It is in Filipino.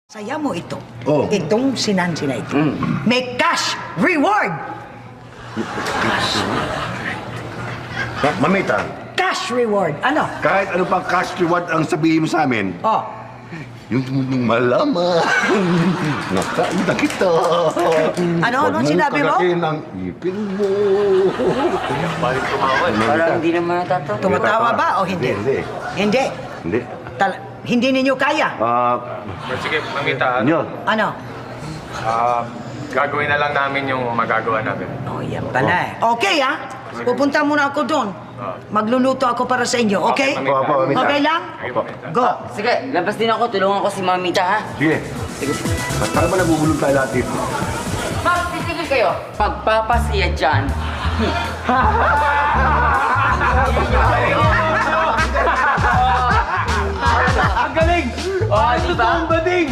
Saya mo ito. Oh. Itong sinansi na ito. May cash reward! Mamita, Cash reward! Ano? kahit ano pang cash reward ang sabihin mo sa amin, Oh, yung mundong malaman, nakain na kita. Ano sinabi mo? Huwag mong kagakin ang ipin mo. Parang hindi naman natatawa. Tumatawa ba o hindi? Hindi. Hindi. Hindi. Hindi ninyo kaya? Sige, mamita. Nyo, Ano? Gagawin na lang namin yung magagawa namin. Oh, yan pala eh. Okay ah. Pupunta muna ako doon. Magluluto ako para sa inyo, okay? Okay, Opo, Mamita. Okay lang? Opo. Go. Sige, labas din ako. Tulungan ko si Mamita, ha? Sige. Ba't para ba nabubulong tayo lahat dito? Magtitigil kayo. Pagpapasiya dyan. Ang galing! Oh, diba? Bading!